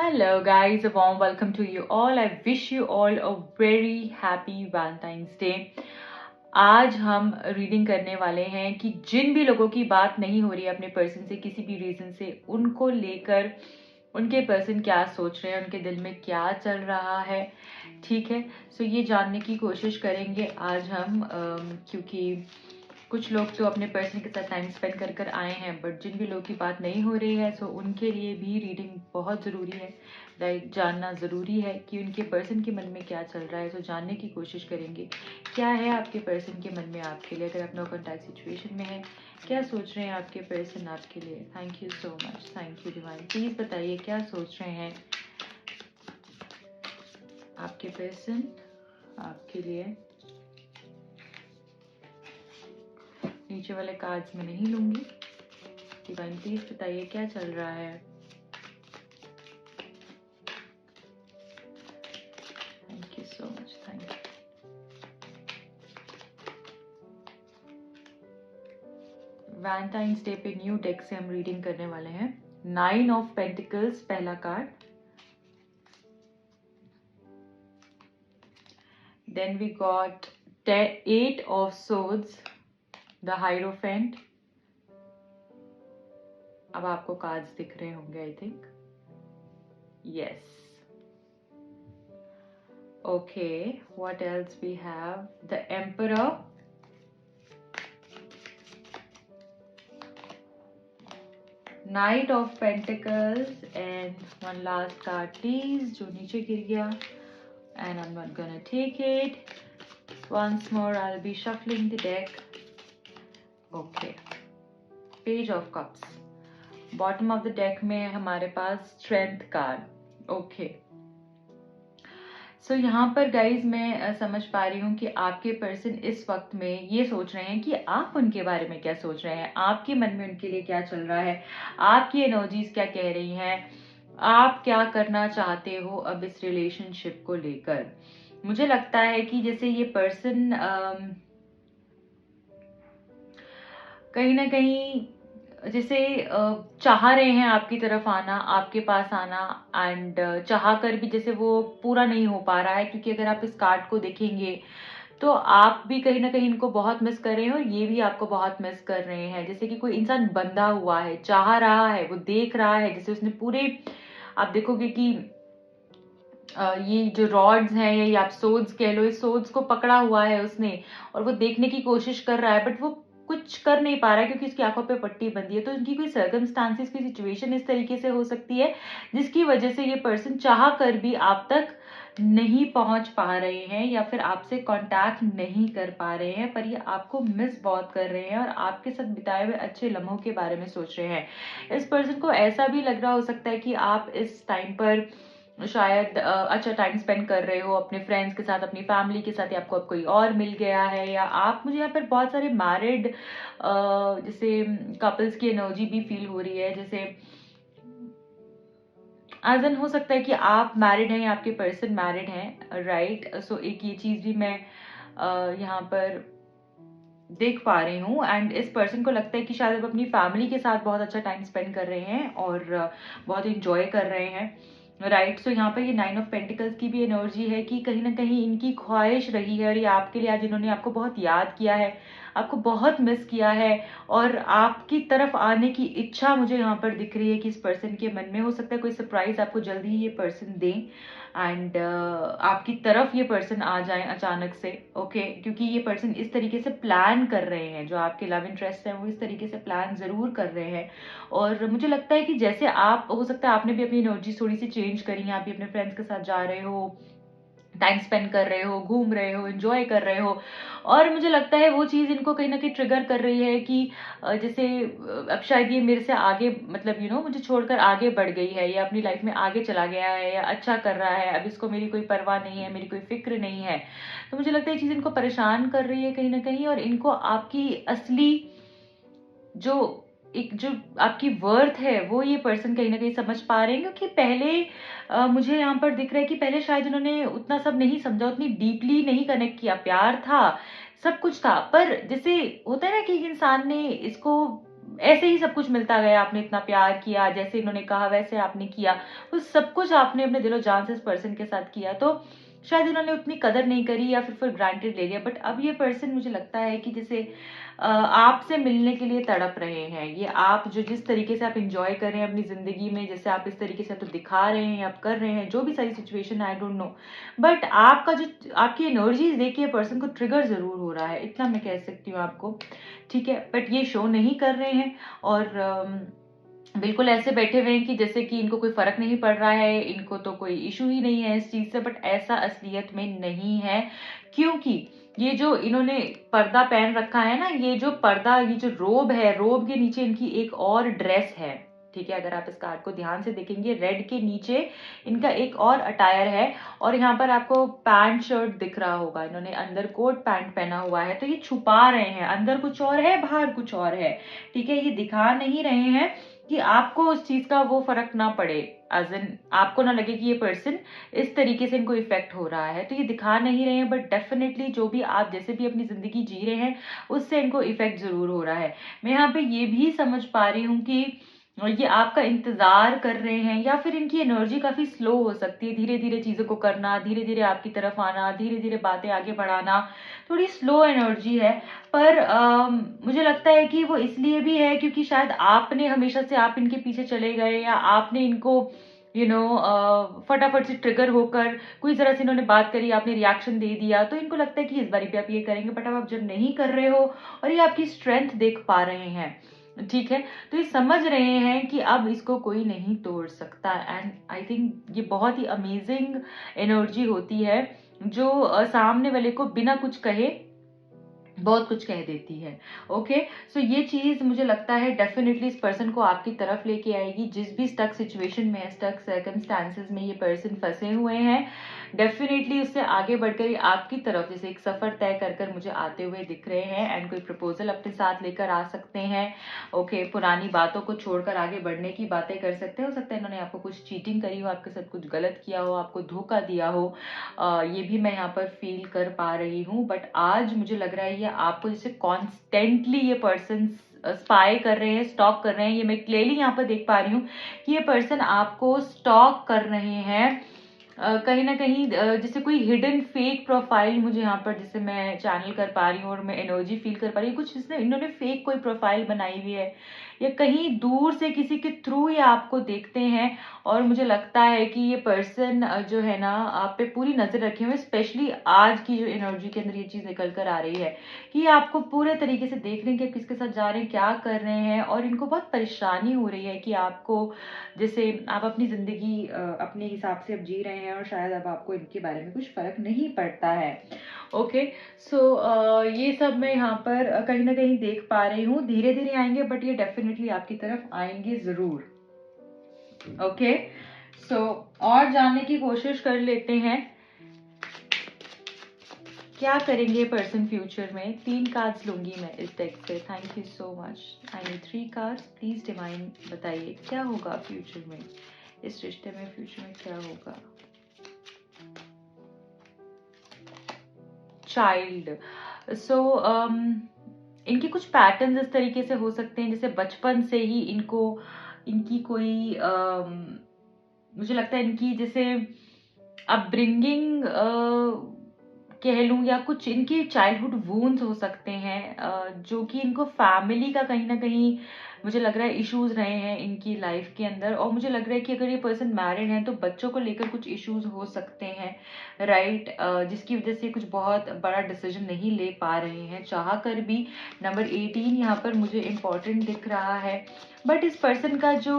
Hello guys, a warm welcome to you all. I wish you all a very happy Valentine's Day. आज हम reading करने वाले हैं कि जिन भी लोगों की बात नहीं हो रही है अपने पर्सन से किसी भी रीजन से, उनको लेकर उनके पर्सन क्या सोच रहे हैं, उनके दिल में क्या चल रहा है। ठीक है, सो ये जानने की कोशिश करेंगे आज हम, क्योंकि कुछ लोग तो अपने पर्सन के साथ टाइम स्पेंड कर कर आए हैं, बट जिन भी लोगों की बात नहीं हो रही है सो उनके लिए भी रीडिंग बहुत ज़रूरी है। लाइक जानना ज़रूरी है कि उनके पर्सन के मन में क्या चल रहा है। सो जानने की कोशिश करेंगे क्या है आपके पर्सन के मन में आपके लिए, अगर आप नो कॉन्टैक्ट सिचुएशन में है, क्या सोच रहे हैं आपके पर्सन आपके लिए। Thank you so much, thank you divine. Please बताइए क्या सोच रहे हैं आपके पर्सन आपके लिए। नीचे वाले कार्ड्स में नहीं लूंगी। डिवाइन प्लीज बताइए क्या चल रहा है। Thank you so much, thank you. Valentine's day पे न्यू डेक से हम रीडिंग करने वाले हैं। 9 ऑफ पेंटिकल्स पहला card, then we got 8 of swords, the hierophant. अब आपको कार्ड्स दिख रहे होंगे I think, yes. Okay, what else we have, the emperor, Knight of Pentacles, and one last card please जो नीचे गिर गया, and I'm not gonna take it. Once more I'll be shuffling the deck. Okay, Page of Cups, bottom of the deck में हमारे पास Strength card. Okay, सो यहाँ पर guys मैं समझ पा रही हूँ कि आपके पर्सन इस वक्त में ये सोच रहे हैं कि आप उनके बारे में क्या सोच रहे हैं, आपके मन में उनके लिए क्या चल रहा है, आपकी एनर्जीज क्या कह रही हैं, आप क्या करना चाहते हो अब इस रिलेशनशिप को लेकर। मुझे लगता है कि जैसे ये पर्सन कहीं ना कहीं जैसे चाह रहे हैं आपकी तरफ आना, आपके पास आना, एंड चाह कर भी जैसे वो पूरा नहीं हो पा रहा है, क्योंकि अगर आप इस कार्ड को देखेंगे तो आप भी कहीं ना कहीं इनको बहुत मिस कर रहे हैं और ये भी आपको बहुत मिस कर रहे हैं। जैसे कि कोई इंसान बंधा हुआ है, चाह रहा है, वो देख रहा है, जैसे उसने पूरे, आप देखोगे कि ये जो रॉड्स हैं या आप सोड्स कह लो, इस सोड्स को पकड़ा हुआ है उसने और वो देखने की कोशिश कर रहा है, बट वो कुछ कर नहीं पा रहा है क्योंकि उसकी आंखों पे पट्टी बंधी है। तो उनकी कोई सर्कमस्टांसिस, कोई सिचुएशन इस तरीके से हो सकती है जिसकी वजह से ये पर्सन चाह कर भी आप तक नहीं पहुंच पा रहे हैं या फिर आपसे कांटेक्ट नहीं कर पा रहे हैं, पर ये आपको मिस बहुत कर रहे हैं और आपके साथ बिताए हुए अच्छे लम्हों के बारे में सोच रहे हैं। इस पर्सन को ऐसा भी लग रहा हो सकता है कि आप इस टाइम पर शायद अच्छा टाइम स्पेंड कर रहे हो अपने फ्रेंड्स के साथ, अपनी फैमिली के साथ, या आपको अब कोई और मिल गया है, या आप, मुझे यहाँ पर बहुत सारे मैरिड जैसे कपल्स की एनर्जी भी फील हो रही है। जैसे एज एन हो सकता है कि आप मैरिड हैं या आपके पर्सन मैरिड हैं, राइट। सो एक ये चीज भी मैं यहाँ पर देख पा रही हूँ, एंड इस पर्सन को लगता है कि शायद अब अपनी फैमिली के साथ बहुत अच्छा टाइम स्पेंड कर रहे हैं और बहुत इंजॉय कर रहे हैं, राइट। सो यहाँ पर ये 9 ऑफ पेंटिकल्स की भी एनर्जी है कि कहीं ना कहीं इनकी ख्वाहिश रही है और ये आपके लिए आज इन्होंने आपको बहुत याद किया है, आपको बहुत मिस किया है और आपकी तरफ आने की इच्छा मुझे यहाँ पर दिख रही है कि इस पर्सन के मन में। हो सकता है कोई सरप्राइज आपको जल्दी ही ये पर्सन दें एंड आपकी तरफ ये पर्सन आ जाए अचानक से, ओके। क्योंकि ये पर्सन इस तरीके से प्लान कर रहे हैं, जो आपके लव इंटरेस्ट है वो इस तरीके से प्लान जरूर कर रहे हैं। और मुझे लगता है कि जैसे आप, हो सकता है आपने भी अपनी एनर्जी थोड़ी सी चेंज करी है, आप भी अपने फ्रेंड्स के साथ जा रहे हो, टाइम स्पेंड कर रहे हो, घूम रहे हो, एंजॉय कर रहे हो, और मुझे लगता है वो चीज़ इनको कहीं ना कहीं ट्रिगर कर रही है कि जैसे अब शायद ये मेरे से आगे, मतलब मुझे छोड़कर आगे बढ़ गई है, या अपनी लाइफ में आगे चला गया है या अच्छा कर रहा है, अब इसको मेरी कोई परवाह नहीं है, मेरी कोई फिक्र नहीं है। तो मुझे लगता है ये चीज़ इनको परेशान कर रही है कहीं ना कहीं, और इनको आपकी असली जो जो आपकी वर्थ है वो ये पर्सन कहीं ना कहीं समझ पा रहे हैं। क्योंकि पहले मुझे यहाँ पर दिख रहा है कि पहले शायद उन्होंने उतना सब नहीं समझा, उतनी डीपली नहीं कनेक्ट किया, प्यार था, सब कुछ था, पर जैसे होता है ना कि इंसान ने इसको ऐसे ही सब कुछ मिलता गया, आपने इतना प्यार किया, जैसे इन्होंने कहा वैसे आपने किया, वो सब कुछ आपने अपने दिलो जान से इस पर्सन के साथ किया, तो शायद इन्होंने उतनी कदर नहीं करी या फिर ग्रांटेड ले लिया। बट अब ये पर्सन मुझे लगता है कि जैसे आपसे मिलने के लिए तड़प रहे हैं। ये आप जो जिस तरीके से आप इंजॉय कर रहे हैं अपनी जिंदगी में, जैसे आप इस तरीके से तो दिखा रहे हैं, आप कर रहे हैं, जो भी सारी situation I don't no, but आपका जो आपकी एनर्जीज देखिए पर्सन को ट्रिगर जरूर हो रहा है, इतना मैं कह सकती हूँ आपको, ठीक है। बट ये शो नहीं कर रहे हैं और बिल्कुल ऐसे बैठे हुए हैं कि जैसे कि इनको कोई फर्क नहीं पड़ रहा है, इनको तो कोई इशू ही नहीं है इस चीज से। बट ऐसा असलियत में नहीं है, क्योंकि ये जो इन्होंने पर्दा पहन रखा है ना, ये जो पर्दा, ये जो रोब है, रोब के नीचे इनकी एक और ड्रेस है, ठीक है। अगर आप इस कार्ड को ध्यान से देखेंगे, रेड के नीचे इनका एक और अटायर है और यहाँ पर आपको पैंट शर्ट दिख रहा होगा, इन्होंने अंदर कोट पैंट पहना हुआ है। तो ये छुपा रहे हैं, अंदर कुछ और है, बाहर कुछ और है, ठीक है। ये दिखा नहीं रहे हैं कि आपको उस चीज का वो फर्क ना पड़े, एज इन आपको ना लगे कि ये पर्सन इस तरीके से इनको इफेक्ट हो रहा है। तो ये दिखा नहीं रहे हैं, बट डेफिनेटली जो भी आप जैसे भी अपनी जिंदगी जी रहे हैं उससे इनको इफेक्ट जरूर हो रहा है। मैं यहाँ पे ये भी समझ पा रही हूँ कि ये आपका इंतजार कर रहे हैं, या फिर इनकी एनर्जी काफी स्लो हो सकती है, धीरे धीरे चीजों को करना, धीरे धीरे आपकी तरफ आना, धीरे धीरे बातें आगे बढ़ाना, थोड़ी स्लो एनर्जी है। पर मुझे लगता है कि वो इसलिए भी है क्योंकि शायद आपने हमेशा से आप इनके पीछे चले गए, या आपने इनको फटाफट से ट्रिगर होकर कोई जरा सी इन्होंने बात करी, आपने रिएक्शन दे दिया, तो इनको लगता है कि इस बारी भी आप ये करेंगे। बट अब आप जब नहीं कर रहे हो और ये आपकी स्ट्रेंथ देख पा रहे हैं, ठीक है, तो ये समझ रहे हैं कि अब इसको कोई नहीं तोड़ सकता। एंड आई थिंक ये बहुत ही अमेजिंग एनर्जी होती है जो सामने वाले को बिना कुछ कहे बहुत कुछ कह देती है। ओके, सो ये चीज मुझे लगता है डेफिनेटली इस पर्सन को आपकी तरफ लेके आएगी। जिस भी स्टक सिचुएशन में, स्टक सर्कमस्टांसेस में ये पर्सन फंसे हुए हैं, डेफिनेटली उससे आगे बढ़कर आपकी तरफ जैसे एक सफर तय कर कर मुझे आते हुए दिख रहे हैं। एंड कोई प्रपोजल अपने साथ लेकर आ सकते हैं। ओके, पुरानी बातों को छोड़कर आगे बढ़ने की बातें कर सकते हैं। हो सकता है इन्होंने आपको कुछ चीटिंग करी हो, आपके साथ कुछ गलत किया हो, आपको धोखा दिया हो, ये भी मैं यहाँ पर फील कर पा रही हूँ। बट आज मुझे लग रहा है ये आपको जैसे कॉन्स्टेंटली ये पर्सन स्पाई कर रहे हैं, स्टॉक कर रहे हैं। ये मैं क्लियरली यहाँ पर देख पा रही हूँ कि ये पर्सन आपको स्टॉक कर रहे हैं कहीं ना कहीं। जैसे कोई हिडन फेक प्रोफाइल मुझे यहाँ पर जैसे मैं चैनल कर पा रही हूँ और मैं एनर्जी फील कर पा रही हूँ, कुछ इसने इन्होंने फेक कोई प्रोफाइल बनाई हुई है, या कहीं दूर से किसी के थ्रू ये आपको देखते हैं। और मुझे लगता है कि ये पर्सन जो है ना आप पे पूरी नजर रखे हुए, स्पेशली आज की जो एनर्जी के अंदर ये चीज निकल कर आ रही है कि आपको पूरे तरीके से देख रहे हैं कि आप किसके साथ जा रहे हैं, क्या कर रहे हैं। और इनको बहुत परेशानी हो रही है कि आपको जैसे आप अपनी जिंदगी अपने हिसाब से अब जी रहे हैं और शायद अब आपको इनके बारे में कुछ फर्क नहीं पड़ता है। ओके, सो ये सब मैं यहाँ पर कहीं ना कहीं देख पा रही हूँ। धीरे धीरे आएंगे बट ये डेफिनेटली आपकी तरफ आएंगे जरूर। ओके, सो और जानने की कोशिश कर लेते हैं क्या करेंगे पर्सन फ्यूचर में। 3 कार्ड्स लूंगी मैं इस डेक से। Thank you so much. I need 3 cards please divine. बताइए क्या होगा फ्यूचर में, इस रिश्ते में फ्यूचर में क्या होगा। चाइल्ड, सो इनके कुछ पैटर्न्स इस तरीके से हो सकते हैं जैसे बचपन से ही इनको इनकी कोई मुझे लगता है इनकी जैसे अपब्रिंगिंग कह लूं, या कुछ इनकी चाइल्डहुड वूंड्स हो सकते हैं जो कि इनको फैमिली का कहीं ना कहीं मुझे लग रहा है इश्यूज रहे हैं इनकी लाइफ के अंदर। और मुझे लग रहा है कि अगर ये पर्सन मैरिड है तो बच्चों को लेकर कुछ इश्यूज हो सकते हैं, राइट, जिसकी वजह से कुछ बहुत बड़ा डिसीजन नहीं ले पा रहे हैं चाह कर भी। नंबर 18 यहाँ पर मुझे इम्पोर्टेंट दिख रहा है। बट इस पर्सन का जो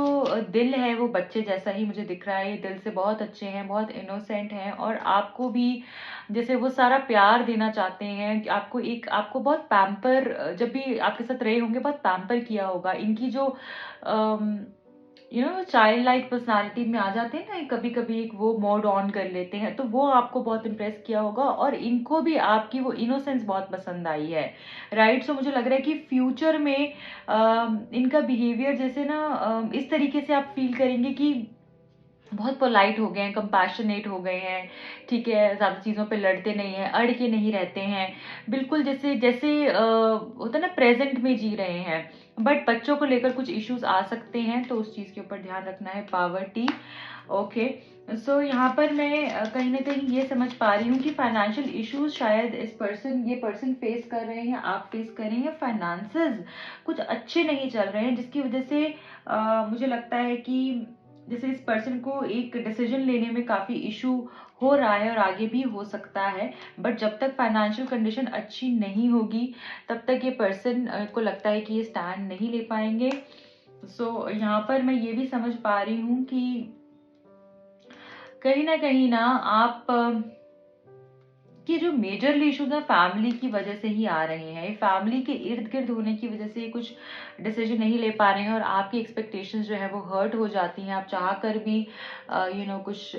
दिल है वो बच्चे जैसा ही मुझे दिख रहा है। ये दिल से बहुत अच्छे हैं, बहुत इनोसेंट हैं, और आपको भी जैसे वो सारा प्यार देना चाहते हैं। आपको बहुत पैम्पर, जब भी आपके साथ रहे होंगे बहुत पैम्पर किया होगा। इनकी जो चाइल्ड लाइक पर्सनालिटी में आ जाते हैं ना कभी कभी, एक वो मोड ऑन कर लेते हैं, तो वो आपको बहुत इम्प्रेस किया होगा और इनको भी आपकी वो इनोसेंस बहुत पसंद आई है, राइट। सो मुझे लग रहा है कि फ्यूचर में इनका बिहेवियर जैसे ना इस तरीके से आप फील करेंगे कि बहुत पोलाइट हो गए हैं, कंपैशनेट हो गए हैं, ठीक है, ज़्यादा चीज़ों पे लड़ते नहीं हैं, अड़ के नहीं रहते हैं, बिल्कुल जैसे जैसे होता है ना, प्रेजेंट में जी रहे हैं। बट बच्चों को लेकर कुछ इश्यूज आ सकते हैं, तो उस चीज़ के ऊपर ध्यान रखना है। Power T, okay. सो यहाँ पर मैं कहीं ना कहीं ये समझ पा रही हूँ कि फाइनेंशियल इश्यूज शायद ये पर्सन फेस कर रहे हैं, आप फेस कर रहे हैं। फाइनेंसेस कुछ अच्छे नहीं चल रहे हैं, जिसकी वजह से मुझे लगता है कि जैसे इस पर्सन को एक डिसीजन लेने में काफी इशू हो रहा है और आगे भी हो सकता है। बट जब तक फाइनेंशियल कंडीशन अच्छी नहीं होगी, तब तक ये पर्सन को लगता है कि ये स्टैंड नहीं ले पाएंगे। सो यहाँ पर मैं ये भी समझ पा रही हूँ कि कहीं ना आप कि जो मेजरली इश्यूज है फैमिली की वजह से ही आ रहे हैं। फैमिली के इर्द गिर्द होने की वजह से कुछ डिसीजन नहीं ले पा रहे हैं और आपकी एक्सपेक्टेशंस जो है वो हर्ट हो जाती हैं। आप चाह कर भी कुछ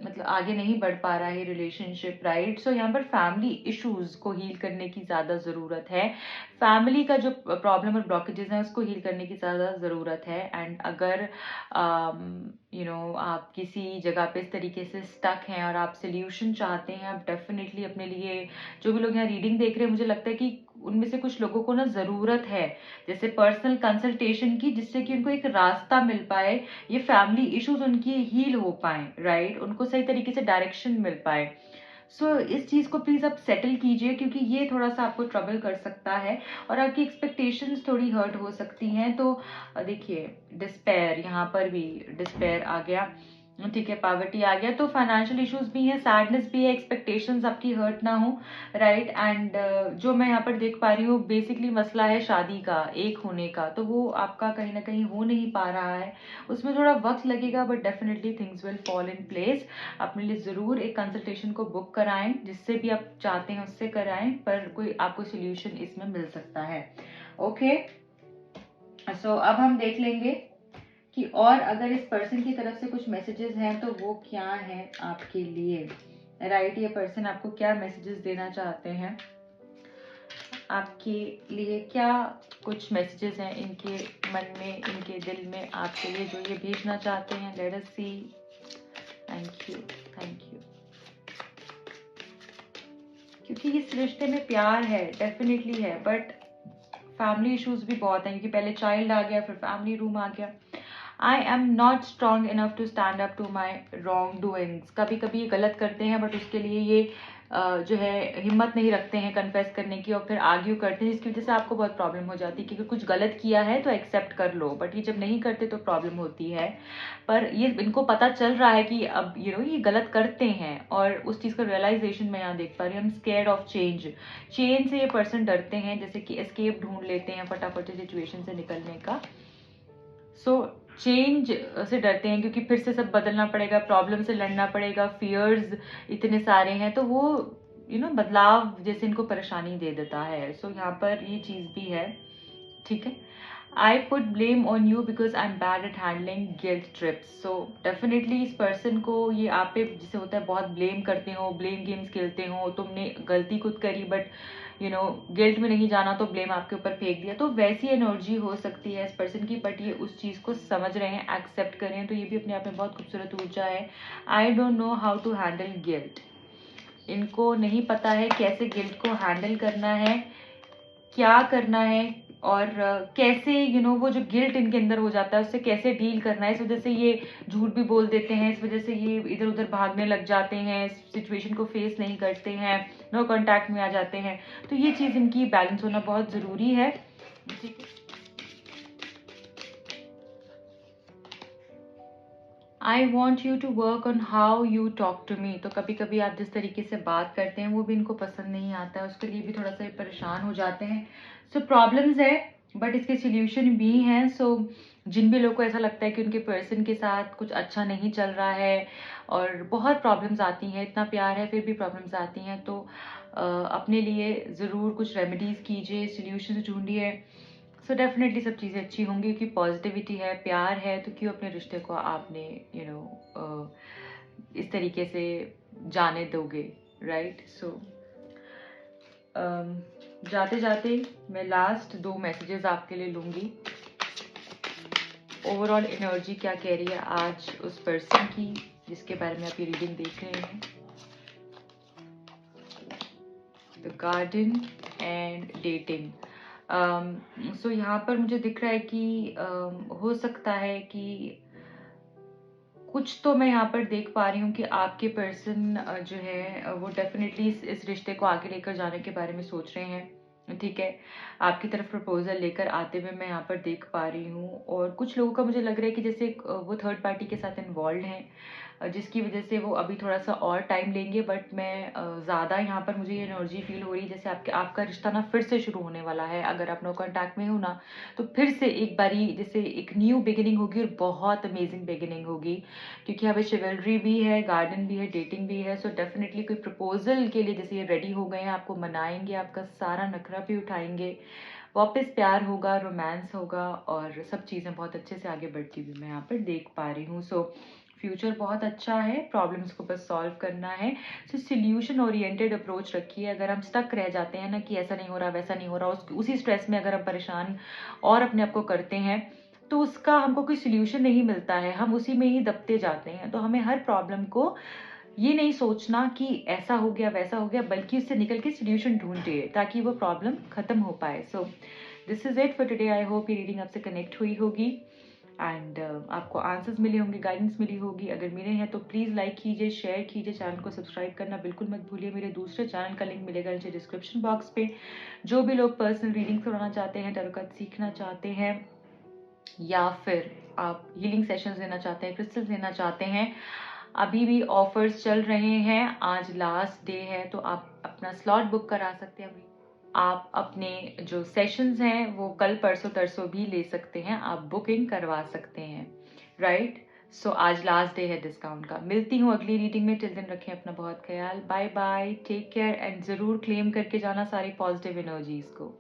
मतलब आगे नहीं बढ़ पा रहा है रिलेशनशिप, राइट। सो यहाँ पर फैमिली इश्यूज को हील करने की ज्यादा जरूरत है। फैमिली का जो प्रॉब्लम और ब्लॉकेजेस हैं उसको हील करने की ज्यादा जरूरत है। एंड अगर आप किसी जगह पे इस तरीके से स्टक हैं और आप सोल्यूशन चाहते हैं, आप डेफिनेटली अपने लिए, जो भी लोग यहाँ रीडिंग देख रहे हैं, मुझे लगता है कि उनमें से कुछ लोगों को ना जरूरत है जैसे पर्सनल कंसल्टेशन की, जिससे कि उनको एक रास्ता मिल पाए, ये फैमिली इश्यूज उनकी हील हो पाए, राइट, उनको सही तरीके से डायरेक्शन मिल पाए। सो इस चीज को प्लीज आप सेटल कीजिए, क्योंकि ये थोड़ा सा आपको ट्रबल कर सकता है और आपकी एक्सपेक्टेशंस थोड़ी हर्ट हो सकती हैं। तो देखिए, डिस्पेयर, यहाँ पर भी डिस्पेयर आ गया, ठीक है, पावर्टी आ गया, तो फाइनेंशियल इश्यूज भी हैं, सैडनेस भी है, एक्सपेक्टेशंस आपकी हर्ट ना हो, राइट। एंड जो मैं यहाँ पर देख पा रही हूँ, बेसिकली मसला है शादी का, एक होने का, तो वो आपका कहीं ना कहीं हो नहीं पा रहा है, उसमें थोड़ा वक्त लगेगा, but definitely things will fall in place. अपने लिए जरूर एक कंसल्टेशन को बुक कराएं, जिससे भी आप चाहते हैं उससे कराएं, पर कोई आपको सोल्यूशन इसमें मिल सकता है। ओके, सो अब हम देख लेंगे कि और अगर इस पर्सन की तरफ से कुछ मैसेजेस हैं तो वो क्या हैं आपके लिए, राइट। ये पर्सन आपको क्या मैसेजेस देना चाहते हैं, आपके लिए क्या कुछ मैसेजेस हैं इनके मन में, इनके दिल में आपके लिए, जो ये भेजना चाहते हैं। Let us see. Thank you, thank you. क्योंकि इस रिश्ते में प्यार है, डेफिनेटली है, बट फैमिली इश्यूज भी बहुत हैं, क्योंकि पहले चाइल्ड आ गया, फिर फैमिली रूम आ गया। I am not strong enough to stand up to my wrong doings. कभी कभी ये गलत करते हैं, बट उसके लिए ये जो है हिम्मत नहीं रखते हैं कन्फेस करने की, और फिर आर्ग्यू करते हैं, जिसकी वजह से आपको बहुत प्रॉब्लम हो जाती है, क्योंकि कुछ गलत किया है तो एक्सेप्ट कर लो, बट ये जब नहीं करते तो प्रॉब्लम होती है। पर ये इनको पता चल रहा है कि अब ये गलत करते हैं, और उस चीज़ का रियलाइजेशन मैं यहाँ देख पा रही हूँ। हम स्केर्ड ऑफ चेंज, चेंज से ये पर्सन डरते हैं, जैसे कि एस्केप ढूंढ लेते हैं फटाफट सिचुएशन से निकलने का। सो चेंज से डरते हैं, क्योंकि फिर से सब बदलना पड़ेगा, प्रॉब्लम से लड़ना पड़ेगा, फियर्स इतने सारे हैं, तो वो बदलाव जैसे इनको परेशानी दे देता है। सो यहाँ पर ये चीज भी है, ठीक है। I put blame on you because I am bad at handling guilt trips. So definitely इस पर्सन को ये आप पे जिसे होता है बहुत ब्लेम करते हो, ब्लेम गेम्स खेलते हो, तुमने गलती खुद करी, बट गिल्ट में नहीं जाना तो ब्लेम आपके ऊपर फेंक दिया, तो वैसी एनर्जी हो सकती है इस पर्सन की। बट ये उस चीज को समझ रहे हैं, एक्सेप्ट कर रहे हैं, तो ये भी अपने आप में बहुत खूबसूरत ऊर्जा है। I don't know how to handle guilt. इनको नहीं पता है कैसे गिल्ट को हैंडल करना है, क्या करना है, और कैसे वो जो गिल्ट इनके अंदर हो जाता है उससे कैसे डील करना है। इस वजह से ये झूठ भी बोल देते हैं, इस वजह से ये इधर उधर भागने लग जाते हैं, सिचुएशन को फेस नहीं करते हैं, नो कांटेक्ट में आ जाते हैं। तो ये चीज इनकी बैलेंस होना बहुत जरूरी है, ठीक है। I want you to work on how you talk to me. तो कभी कभी आप जिस तरीके से बात करते हैं वो भी इनको पसंद नहीं आता है, उसके लिए भी थोड़ा सा परेशान हो जाते हैं। सो प्रॉब्लम्स है, बट इसके सोल्यूशन भी हैं। सो जिन भी लोगों को ऐसा लगता है कि उनके पर्सन के साथ कुछ अच्छा नहीं चल रहा है और बहुत प्रॉब्लम्स आती हैं, इतना प्यार है फिर भी प्रॉब्लम्स आती हैं, तो अपने लिए ज़रूर कुछ रेमेडीज़ कीजिए, सोल्यूशन ढूंढिए। सो डेफिनेटली सब चीज़ें अच्छी होंगी, क्योंकि पॉजिटिविटी है, प्यार है, तो क्यों अपने रिश्ते को आपने इस तरीके से जाने दोगे, राइट। सो जाते जाते मैं लास्ट 2 मैसेजेस आपके लिए लूंगी। ओवरऑल एनर्जी क्या कह रही है आज उस पर्सन की जिसके बारे में आप ये रीडिंग देख रहे हैं। The garden and dating. So यहाँ पर मुझे दिख रहा है कि हो सकता है कि कुछ तो मैं यहाँ पर देख पा रही हूँ कि आपके पर्सन जो है वो डेफिनेटली इस रिश्ते को आगे लेकर जाने के बारे में सोच रहे हैं। ठीक है, आपकी तरफ प्रपोजल लेकर आते हुए मैं यहाँ पर देख पा रही हूँ। और कुछ लोगों का मुझे लग रहा है कि जैसे वो थर्ड पार्टी के साथ इन्वॉल्व हैं, जिसकी वजह से वो अभी थोड़ा सा और टाइम लेंगे। बट मैं ज़्यादा यहाँ पर मुझे ये एनर्जी फील हो रही है जैसे आपका रिश्ता ना फिर से शुरू होने वाला है। अगर आप नो कॉन्टैक्ट में हो ना, तो फिर से एक बारी जैसे एक न्यू बिगिनिंग होगी और बहुत अमेजिंग बिगिनिंग होगी, क्योंकि यहाँ पे शिवलरी भी है, गार्डन भी है, डेटिंग भी है। सो डेफिनेटली कोई प्रपोजल के लिए जैसे ये रेडी हो गए हैं, आपको मनाएंगे, आपका सारा नखरा भी उठाएंगे, वापस प्यार होगा, रोमांस होगा और सब चीज़ें बहुत अच्छे से आगे बढ़ती हुई मैं यहाँ पर देख पा रही हूँ। सो फ्यूचर बहुत अच्छा है, प्रॉब्लम्स को बस सॉल्व करना है। सो सोल्यूशन ओरिएंटेड अप्रोच रखिए। अगर हम स्टक रह जाते हैं ना कि ऐसा नहीं हो रहा, वैसा नहीं हो रहा, उसी स्ट्रेस में अगर हम परेशान और अपने आप को करते हैं, तो उसका हमको कोई सोल्यूशन नहीं मिलता है, हम उसी में ही दबते जाते हैं। तो हमें हर प्रॉब्लम को ये नहीं सोचना कि ऐसा हो गया, वैसा हो गया, बल्कि उससे निकल के सोल्यूशन ढूंढिए ताकि वो प्रॉब्लम खत्म हो पाए। So this is it for today. I hope ये रीडिंग आपसे कनेक्ट हुई होगी एंड आपको आंसर्स मिले होंगे, गाइडेंस मिली होगी। अगर मिले हैं तो प्लीज़ लाइक कीजिए, शेयर कीजिए, चैनल को सब्सक्राइब करना बिल्कुल मत भूलिए। मेरे दूसरे चैनल का लिंक मिलेगा नीचे डिस्क्रिप्शन बॉक्स पे। जो भी लोग पर्सनल रीडिंग करवाना चाहते हैं, टैरो कार्ड सीखना चाहते हैं, या फिर आप हीलिंग सेशंस लेना चाहते हैं, क्रिस्टल्स लेना चाहते हैं, अभी भी ऑफर्स चल रहे हैं। आज लास्ट डे है, तो आप अपना स्लॉट बुक करा सकते हैं। आप अपने जो सेशंस हैं वो कल परसों तरसों भी ले सकते हैं, आप बुकिंग करवा सकते हैं, राइट। सो आज लास्ट डे है डिस्काउंट का। मिलती हूँ अगली रीडिंग में। टिल दिन रखें अपना बहुत ख्याल। Bye bye, take care and ज़रूर क्लेम करके जाना सारी पॉजिटिव एनर्जीज को।